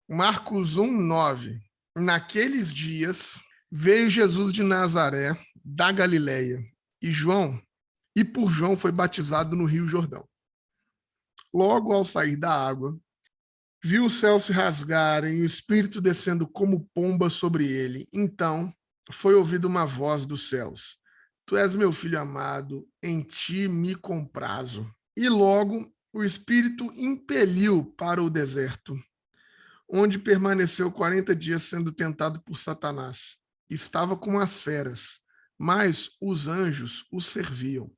Marcos 1:9. Naqueles dias veio Jesus de Nazaré, da Galileia, e por João foi batizado no Rio Jordão. Logo ao sair da água, viu o céu se rasgarem e o Espírito descendo como pomba sobre ele. Então foi ouvida uma voz dos céus: Tu és meu filho amado, em ti me comprazo. E logo o Espírito impeliu para o deserto, onde permaneceu 40 dias sendo tentado por Satanás. Estava com as feras, mas os anjos o serviam.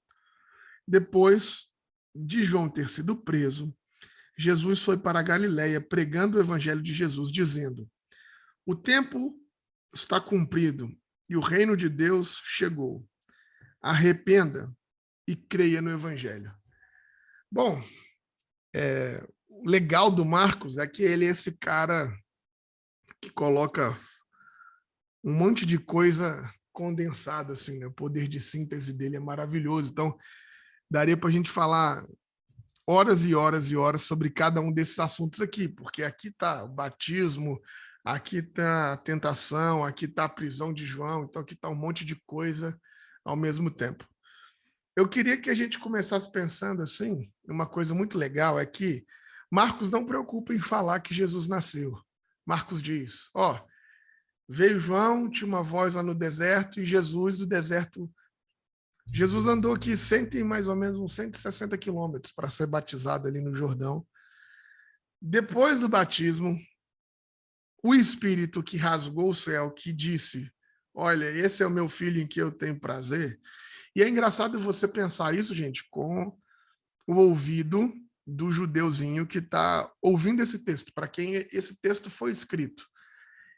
Depois de João ter sido preso, Jesus foi para a Galileia pregando o evangelho de Jesus, dizendo: O tempo está cumprido e o reino de Deus chegou. Arrependa e creia no evangelho. Bom, o legal do Marcos é que ele é esse cara que coloca um monte de coisa condensada, assim, né? O poder de síntese dele é maravilhoso. Então, daria para a gente falar horas e horas e horas sobre cada um desses assuntos aqui, porque aqui está o batismo, aqui está a tentação, aqui está a prisão de João, então aqui está um monte de coisa ao mesmo tempo. Eu queria que a gente começasse pensando assim, uma coisa muito legal é que Marcos não preocupa em falar que Jesus nasceu. Marcos diz, veio João, tinha uma voz lá no deserto, e Jesus do deserto. Jesus andou aqui mais ou menos uns 160 quilômetros para ser batizado ali no Jordão. Depois do batismo, o Espírito que rasgou o céu, que disse, olha, esse é o meu filho em que eu tenho prazer. E é engraçado você pensar isso, gente, com o ouvido do judeuzinho que está ouvindo esse texto, para quem esse texto foi escrito.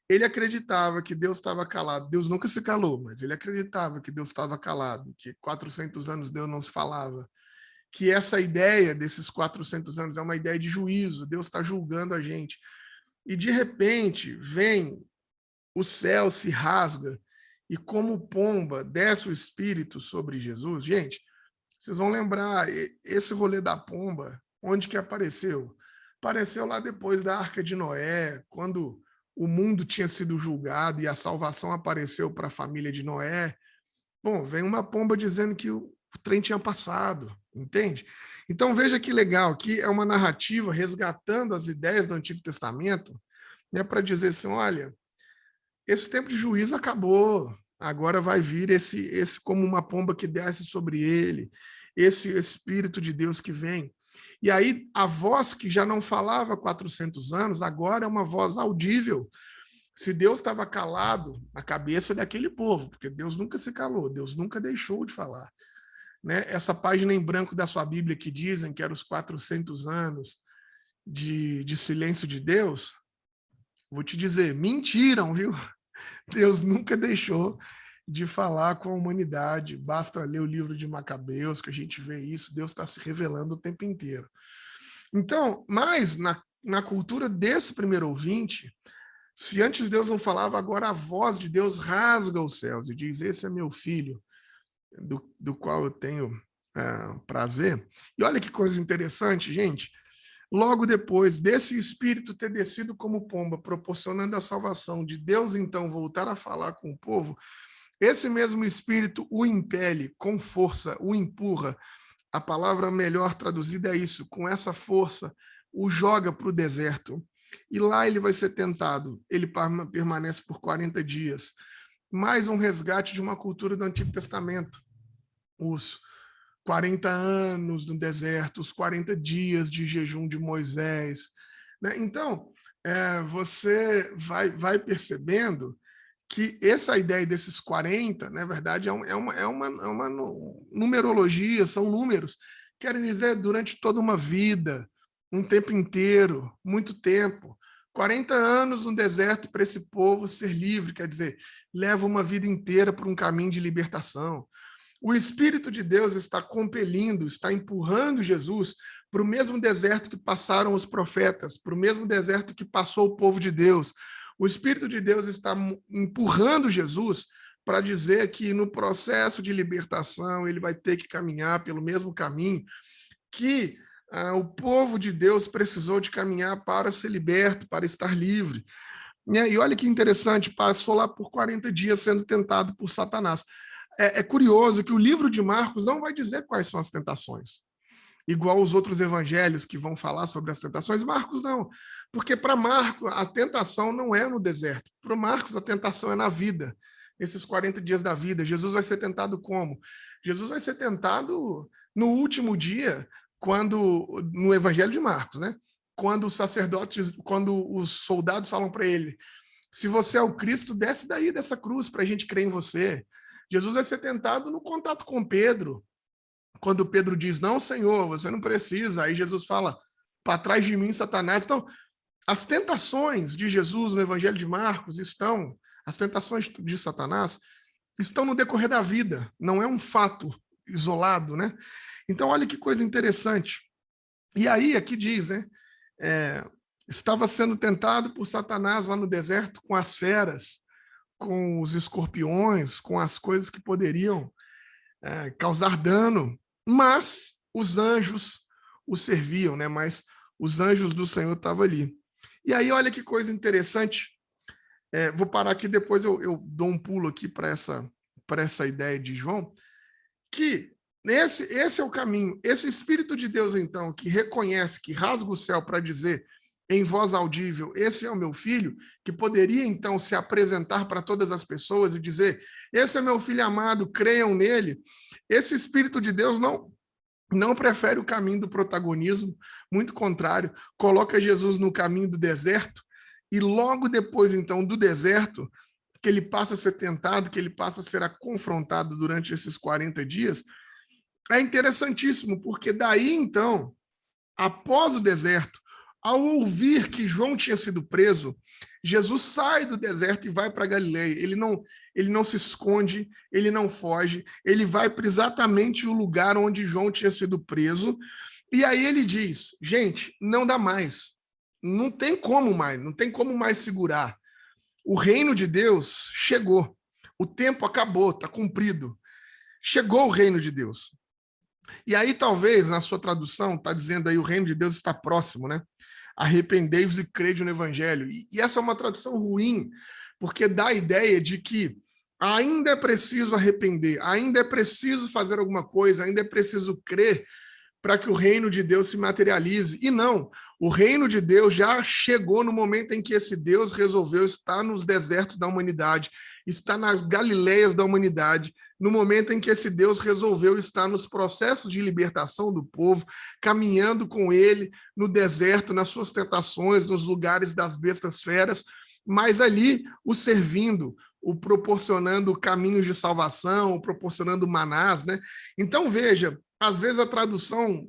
Ele acreditava que Deus estava calado. Deus nunca se calou, mas ele acreditava que Deus estava calado, que 400 anos Deus não se falava, que essa ideia desses 400 anos é uma ideia de juízo, Deus está julgando a gente. E, de repente, vem o céu, se rasga, e como pomba, desce o Espírito sobre Jesus. Gente, vocês vão lembrar, esse rolê da pomba, onde que apareceu? Apareceu lá depois da Arca de Noé, quando o mundo tinha sido julgado e a salvação apareceu para a família de Noé. Bom, vem uma pomba dizendo que o trem tinha passado, entende? Então veja que legal, que é uma narrativa resgatando as ideias do Antigo Testamento, né, para dizer assim, olha, esse tempo de juízo acabou, agora vai vir esse como uma pomba que desce sobre ele, esse Espírito de Deus que vem. E aí a voz que já não falava há 400 anos, agora é uma voz audível. Se Deus estava calado na cabeça daquele povo, porque Deus nunca se calou, Deus nunca deixou de falar. Né? Essa página em branco da sua Bíblia que dizem que eram os 400 anos de silêncio de Deus, vou te dizer, mentiram, viu? Deus nunca deixou de falar com a humanidade. Basta ler o livro de Macabeus, que a gente vê isso, Deus está se revelando o tempo inteiro. Então, mas na cultura desse primeiro ouvinte, se antes Deus não falava, agora a voz de Deus rasga os céus e diz, esse é meu filho, do qual eu tenho prazer. E olha que coisa interessante, gente. Logo depois desse Espírito ter descido como pomba, proporcionando a salvação, de Deus então voltar a falar com o povo, esse mesmo Espírito o impele com força, o empurra. A palavra melhor traduzida é isso, com essa força, o joga para o deserto. E lá ele vai ser tentado. Ele permanece por 40 dias. Mais um resgate de uma cultura do Antigo Testamento. Os 40 anos no deserto, os 40 dias de jejum de Moisés. Né? Então, você vai percebendo que essa ideia desses 40, na verdade, é uma numerologia, são números, querem dizer durante toda uma vida, um tempo inteiro, muito tempo. 40 anos no deserto para esse povo ser livre, quer dizer, leva uma vida inteira para um caminho de libertação. O Espírito de Deus está compelindo, está empurrando Jesus para o mesmo deserto que passaram os profetas, para o mesmo deserto que passou o povo de Deus. O Espírito de Deus está empurrando Jesus para dizer que no processo de libertação ele vai ter que caminhar pelo mesmo caminho que O povo de Deus precisou de caminhar para ser liberto, para estar livre. E olha que interessante, passou lá por 40 dias sendo tentado por Satanás. É curioso que o livro de Marcos não vai dizer quais são as tentações, igual os outros evangelhos que vão falar sobre as tentações. Marcos não, porque para Marcos a tentação não é no deserto. Para Marcos a tentação é na vida, nesses 40 dias da vida. Jesus vai ser tentado como? Jesus vai ser tentado no último dia, no evangelho de Marcos, né? Quando os sacerdotes, quando os soldados falam para ele, se você é o Cristo, desce daí dessa cruz para a gente crer em você. Jesus vai ser tentado no contato com Pedro, quando Pedro diz, não, Senhor, você não precisa. Aí Jesus fala, para trás de mim, Satanás. Então, as tentações de Jesus no Evangelho de Marcos as tentações de Satanás estão no decorrer da vida, não é um fato isolado, né? Então, olha que coisa interessante. E aí, aqui diz, né? Estava sendo tentado por Satanás lá no deserto com as feras, com os escorpiões, com as coisas que poderiam causar dano, mas os anjos o serviam, né? Mas os anjos do Senhor estavam ali. E aí, olha que coisa interessante. Vou parar aqui, depois eu dou um pulo aqui para essa ideia de João, que esse é o caminho. Esse Espírito de Deus, então, que reconhece, que rasga o céu para dizer em voz audível, esse é o meu filho, que poderia, então, se apresentar para todas as pessoas e dizer, esse é meu filho amado, creiam nele. Esse Espírito de Deus não prefere o caminho do protagonismo, muito contrário, coloca Jesus no caminho do deserto, e logo depois, então, do deserto, que ele passa a ser tentado, que ele passa a ser confrontado durante esses 40 dias, é interessantíssimo, porque daí, então, após o deserto, ao ouvir que João tinha sido preso, Jesus sai do deserto e vai para Galileia. Ele não se esconde, ele não foge, ele vai para exatamente o lugar onde João tinha sido preso. E aí ele diz, gente, não dá mais. Não tem como mais segurar. O reino de Deus chegou. O tempo acabou, está cumprido. Chegou o reino de Deus. E aí, talvez, na sua tradução, está dizendo aí o reino de Deus está próximo, né? Arrependei-vos e crede no evangelho. E essa é uma tradução ruim, porque dá a ideia de que ainda é preciso arrepender, ainda é preciso fazer alguma coisa, ainda é preciso crer para que o reino de Deus se materialize. E não, o reino de Deus já chegou no momento em que esse Deus resolveu estar nos desertos da humanidade, está nas Galileias da humanidade, no momento em que esse Deus resolveu estar nos processos de libertação do povo, caminhando com ele no deserto, nas suas tentações, nos lugares das bestas feras, mas ali o servindo, o proporcionando caminhos de salvação, o proporcionando manás, né? Então, veja, às vezes a tradução,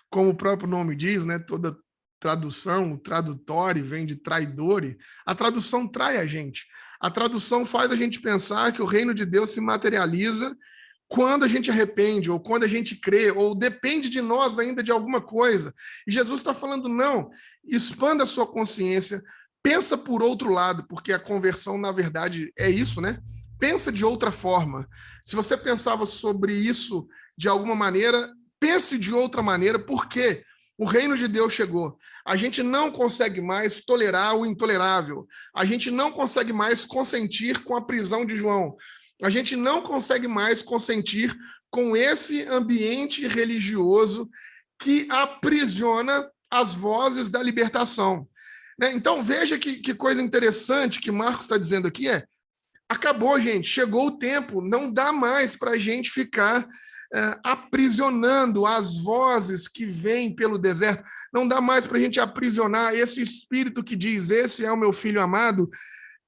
como o próprio nome diz, né, toda tradução, o tradutório vem de traidore, a tradução trai a gente. A tradução faz a gente pensar que o reino de Deus se materializa quando a gente arrepende, ou quando a gente crê, ou depende de nós ainda de alguma coisa. E Jesus está falando, não, expanda a sua consciência, pensa por outro lado, porque a conversão, na verdade, é isso, né? Pensa de outra forma. Se você pensava sobre isso de alguma maneira, pense de outra maneira, porque o reino de Deus chegou. A gente não consegue mais tolerar o intolerável. A gente não consegue mais consentir com a prisão de João. A gente não consegue mais consentir com esse ambiente religioso que aprisiona as vozes da libertação. Então, veja que coisa interessante que Marcos está dizendo aqui acabou, gente, chegou o tempo, não dá mais para a gente ficar aprisionando as vozes que vêm pelo deserto, não dá mais para a gente aprisionar esse espírito que diz, esse é o meu filho amado,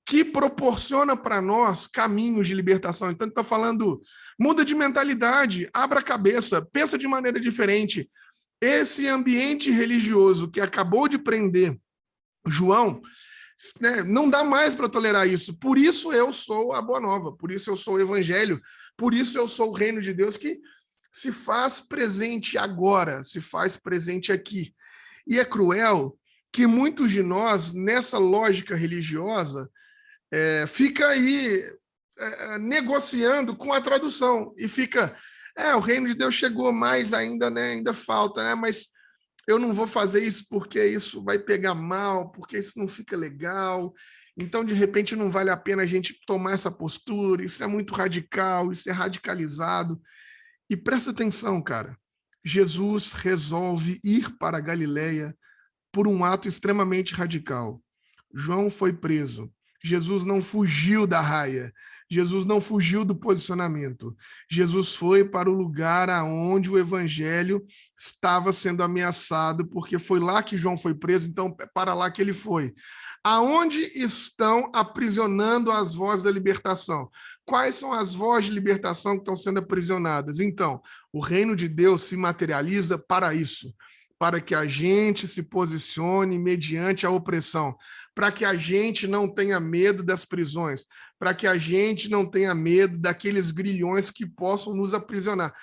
que proporciona para nós caminhos de libertação. Então, ele está falando, muda de mentalidade, abra a cabeça, pensa de maneira diferente. Esse ambiente religioso que acabou de prender João, né, não dá mais para tolerar isso. Por isso eu sou a Boa Nova, por isso eu sou o Evangelho, por isso eu sou o reino de Deus que se faz presente agora, se faz presente aqui. E é cruel que muitos de nós, nessa lógica religiosa, fica aí negociando com a tradução e fica, o reino de Deus chegou mais ainda, né? Ainda falta, né? Mas eu não vou fazer isso porque isso vai pegar mal, porque isso não fica legal. Então, de repente, não vale a pena a gente tomar essa postura, isso é muito radical, isso é radicalizado. E presta atenção, cara. Jesus resolve ir para a Galileia por um ato extremamente radical. João foi preso. Jesus não fugiu da raia. Jesus não fugiu do posicionamento. Jesus foi para o lugar aonde o evangelho estava sendo ameaçado, porque foi lá que João foi preso, então é para lá que ele foi. Aonde estão aprisionando as vozes da libertação? Quais são as vozes de libertação que estão sendo aprisionadas? Então, o reino de Deus se materializa para isso, para que a gente se posicione mediante a opressão, para que a gente não tenha medo das prisões, para que a gente não tenha medo daqueles grilhões que possam nos aprisionar.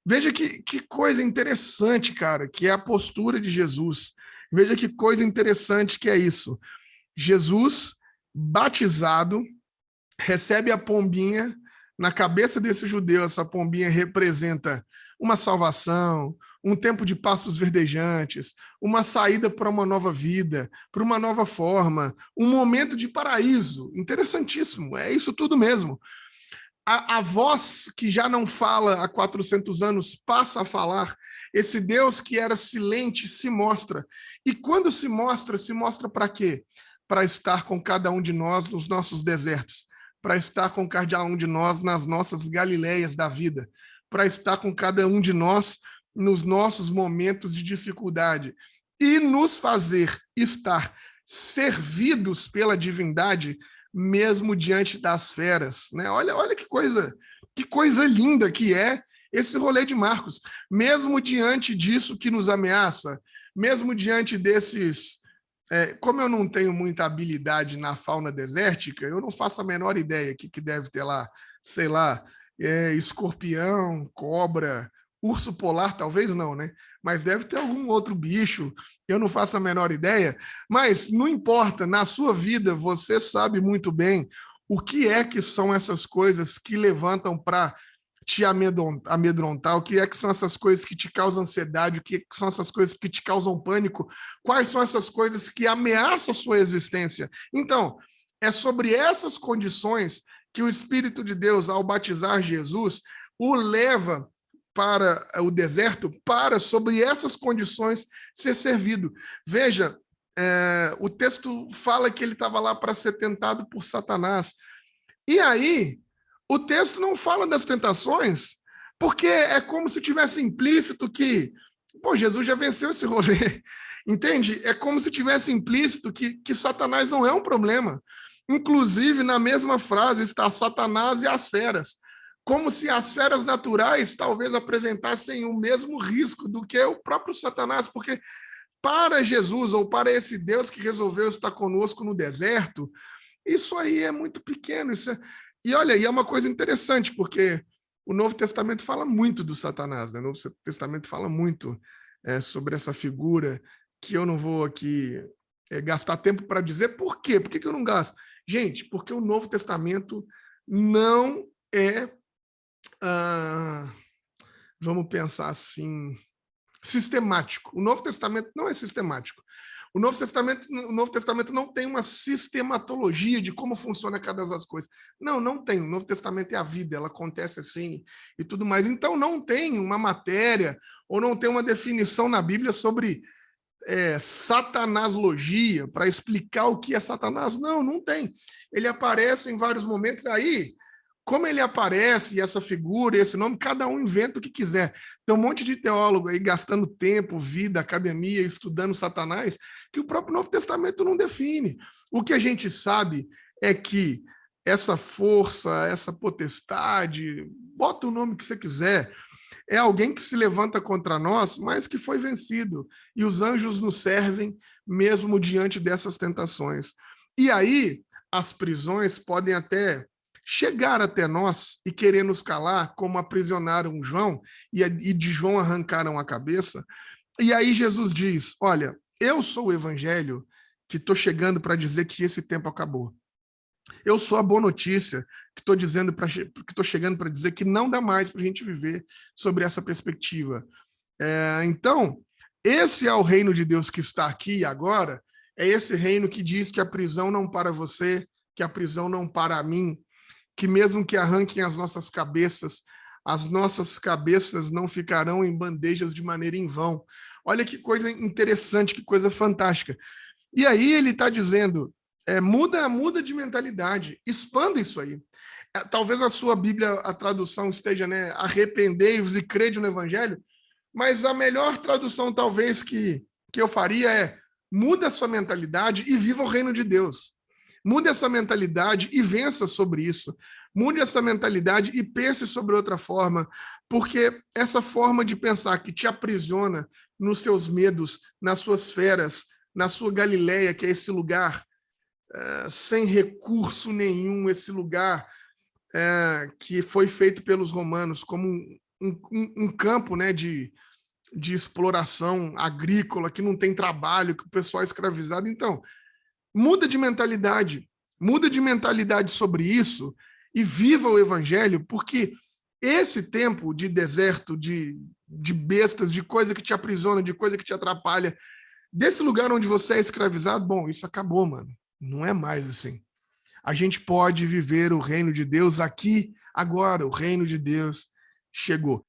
Veja que coisa interessante, cara, que é a postura de Jesus. Veja que coisa interessante que é isso. Jesus, batizado, recebe a pombinha. Na cabeça desse judeu, essa pombinha representa uma salvação, um tempo de pastos verdejantes, uma saída para uma nova vida, para uma nova forma, um momento de paraíso. Interessantíssimo, é isso tudo mesmo. A voz que já não fala há 400 anos passa a falar. Esse Deus que era silente se mostra. E quando se mostra para quê? Para estar com cada um de nós nos nossos desertos, para estar com cada um de nós nas nossas Galileias da vida, para estar com cada um de nós nos nossos momentos de dificuldade e nos fazer estar servidos pela divindade mesmo diante das feras, né? Olha que coisa linda que é esse rolê de Marcos. Mesmo diante disso que nos ameaça, mesmo diante desses... como eu não tenho muita habilidade na fauna desértica, eu não faço a menor ideia que deve ter lá, sei lá, escorpião, cobra, urso polar, talvez não, né? Mas deve ter algum outro bicho, eu não faço a menor ideia. Mas não importa, na sua vida você sabe muito bem o que é que são essas coisas que levantam para te amedrontar, o que é que são essas coisas que te causam ansiedade, o que é que são essas coisas que te causam pânico, quais são essas coisas que ameaçam a sua existência. Então, é sobre essas condições que o Espírito de Deus, ao batizar Jesus, o leva para o deserto, para, sobre essas condições, ser servido. Veja, o texto fala que ele estava lá para ser tentado por Satanás. E aí, o texto não fala das tentações, porque é como se tivesse implícito que, Jesus já venceu esse rolê, entende? É como se tivesse implícito que Satanás não é um problema. Inclusive, na mesma frase está Satanás e as feras, como se as feras naturais talvez apresentassem o mesmo risco do que o próprio Satanás, porque para Jesus, ou para esse Deus que resolveu estar conosco no deserto, isso aí é muito pequeno. E olha, e é uma coisa interessante, porque o Novo Testamento fala muito do Satanás, né? O Novo Testamento fala muito sobre essa figura, que eu não vou aqui gastar tempo para dizer por quê. Por que eu não gasto? Gente, porque o Novo Testamento não é, vamos pensar assim, sistemático. O Novo Testamento não é sistemático. O Novo Testamento não tem uma sistematologia de como funciona cada das coisas. Não tem. O Novo Testamento é a vida, ela acontece assim e tudo mais. Então, não tem uma matéria ou não tem uma definição na Bíblia sobre satanaslogia para explicar o que é Satanás. Não tem. Ele aparece em vários momentos aí. Como ele aparece, e essa figura, esse nome, cada um inventa o que quiser. Tem um monte de teólogo aí gastando tempo, vida, academia, estudando Satanás, que o próprio Novo Testamento não define. O que a gente sabe é que essa força, essa potestade, bota o nome que você quiser, é alguém que se levanta contra nós, mas que foi vencido. E os anjos nos servem mesmo diante dessas tentações. E aí, as prisões podem até chegar até nós e querer nos calar, como aprisionaram João, e de João arrancaram a cabeça. E aí Jesus diz, olha, eu sou o evangelho que estou chegando para dizer que esse tempo acabou. Eu sou a boa notícia que estou chegando para dizer que não dá mais para a gente viver sobre essa perspectiva. Então, Esse é o reino de Deus que está aqui e agora. É esse reino que diz que a prisão não para você, que a prisão não para a mim, que mesmo que arranquem as nossas cabeças não ficarão em bandejas de maneira em vão. Olha que coisa interessante, que coisa fantástica. E aí ele está dizendo, muda de mentalidade, expanda isso aí. Talvez a sua Bíblia, a tradução esteja, né, arrependei-vos e crede no Evangelho, mas a melhor tradução talvez que eu faria é muda a sua mentalidade e viva o reino de Deus. Mude essa mentalidade e vença sobre isso. Mude essa mentalidade e pense sobre outra forma, porque essa forma de pensar que te aprisiona nos seus medos, nas suas feras, na sua Galileia, que é esse lugar sem recurso nenhum, esse lugar que foi feito pelos romanos como um campo, né, de exploração agrícola, que não tem trabalho, que o pessoal é escravizado. Então, muda de mentalidade sobre isso e viva o evangelho, porque esse tempo de deserto, de bestas, de coisa que te aprisiona, de coisa que te atrapalha, desse lugar onde você é escravizado, bom, isso acabou, mano. Não é mais assim. A gente pode viver o reino de Deus aqui, agora. O reino de Deus chegou.